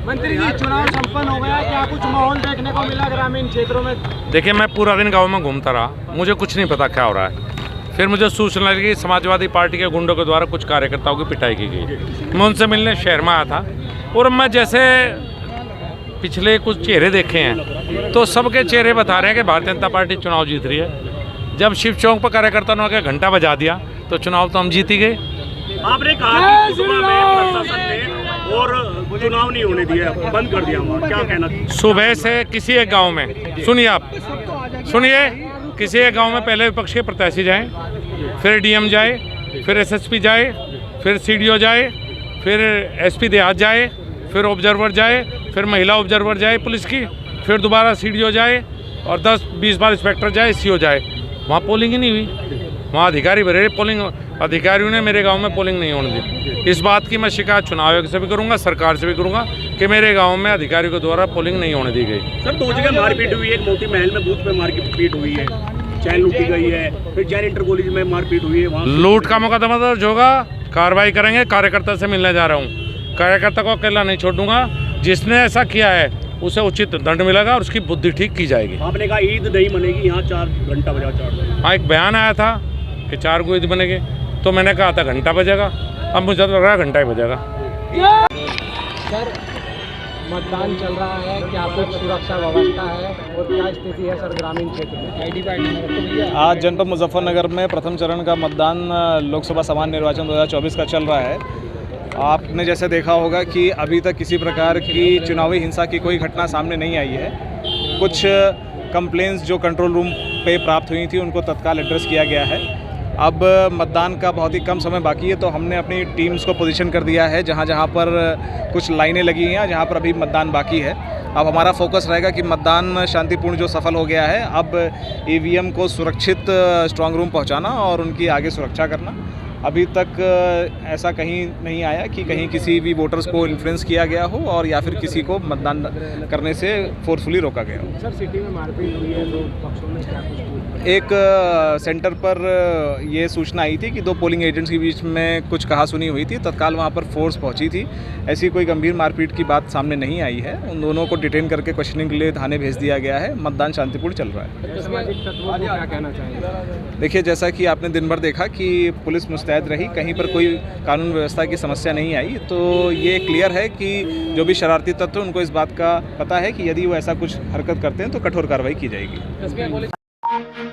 मंत्री जी, चुनाव संपन्न हो गया, क्या कुछ माहौल देखने को मिला ग्रामीण क्षेत्रों में? देखिए, मैं पूरा दिन गांव में घूमता रहा, मुझे कुछ नहीं पता क्या हो रहा है। फिर मुझे सूचना लगी समाजवादी पार्टी के गुंडों के द्वारा कुछ कार्यकर्ताओं की पिटाई की गई। मैं उनसे मिलने शहर में आया था और मैं जैसे पिछले कुछ चेहरे देखे हैं तो सबके चेहरे बता रहे हैं कि भारतीय जनता पार्टी चुनाव जीत रही है। जब शिव चौक पर कार्यकर्ताओं ने आकर घंटा बजा दिया तो चुनाव तो हम जीत ही गए। आपने कहा कि सुबह में प्रशासन ने और चुनाव नहीं होने दिया, बंद कर दिया वहाँ, क्या कहना? सुबह से किसी एक गांव में, सुनिए आप, सुनिए, किसी एक गांव में पहले विपक्ष के प्रत्याशी जाएं, फिर डीएम जाए, फिर एसएसपी जाए, फिर सीडीओ जाए, फिर एसपी देहात जाए, फिर ऑब्जर्वर जाए, फिर महिला ऑब्जर्वर जाए पुलिस की, फिर दोबारा सीडीओ जाए और 10-20 बार इंस्पेक्टर जाए, सीओ जाए। वहाँ पोलिंग ही नहीं हुई। वहाँ अधिकारी भरे, पोलिंग अधिकारियों ने मेरे गांव में पोलिंग नहीं होने दी। इस बात की मैं शिकायत चुनाव आयोग से भी करूंगा, सरकार से भी करूंगा कि मेरे गांव में अधिकारियों के द्वारा पोलिंग नहीं होने दी गई। सर, 2 जगह मारपीट हुई है, मोती महल में बूथ पे मारपीट हुई है, चैन लूटी गई है, फिर जैन इंटर कॉलेज में मारपीट हुई है। वहाँ लूट का मुकदमा दर्ज होगा, कार्रवाई करेंगे। कार्यकर्ता से मिलने जा रहा हूँ, कार्यकर्ता को अकेला नहीं छोड़ूंगा। जिसने ऐसा किया है उसे उचित दंड मिलेगा और उसकी बुद्धि ठीक की जाएगी। आपने कहा ईद नहीं मनेगी, यहाँ 4 घंटा बजा 4। हाँ, एक बयान आया था कि 4 को ईद बनेगी, तो मैंने कहा था घंटा बजेगा, अब मुझे लग रहा है घंटा ही बजेगा। सर, मतदान चल रहा है, क्या कुछ सुरक्षा व्यवस्था है और क्या स्थिति है सर ग्रामीण क्षेत्र में? आज जनपद मुजफ्फरनगर में प्रथम चरण का मतदान लोकसभा सामान्य निर्वाचन 2024 का चल रहा है। आपने जैसे देखा होगा कि अभी तक किसी प्रकार की चुनावी हिंसा की कोई घटना सामने नहीं आई है। कुछ कंप्लेंट्स जो कंट्रोल रूम पे प्राप्त हुई थी उनको तत्काल एड्रेस किया गया है। अब मतदान का बहुत ही कम समय बाकी है, तो हमने अपनी टीम्स को पोजीशन कर दिया है जहाँ जहाँ पर कुछ लाइनें लगी हैं, जहाँ पर अभी मतदान बाकी है। अब हमारा फोकस रहेगा कि मतदान शांतिपूर्ण जो सफल हो गया है, अब ईवीएम को सुरक्षित स्ट्रांग रूम पहुँचाना और उनकी आगे सुरक्षा करना। अभी तक ऐसा कहीं नहीं आया कि कहीं किसी भी वोटर्स को इन्फ्लुएंस किया गया हो और या फिर किसी को मतदान करने से फोर्सफुली रोका गया हो। सर, सिटी में मारपीट हुई है, तो पक्षों में क्या कुछ? एक सेंटर पर ये सूचना आई थी कि 2 पोलिंग एजेंट्स के बीच में कुछ कहासुनी हुई थी। तत्काल वहां पर फोर्स पहुंची थी। ऐसी कोई गंभीर मारपीट की बात सामने नहीं आई है। उन दोनों को डिटेन करके क्वेश्चनिंग के लिए थाने भेज दिया गया है। मतदान शांतिपूर्ण चल रहा है। सामाजिक तत्वों को क्या कहना चाहिए? देखिए, जैसा कि आपने दिन भर देखा कि पुलिस मुस्तैद रही, कहीं पर कोई कानून व्यवस्था की समस्या नहीं आई, तो ये क्लियर है कि जो भी शरारती तत्व उनको इस बात का पता है कि यदि वो ऐसा कुछ हरकत करते हैं तो कठोर कार्रवाई की जाएगी।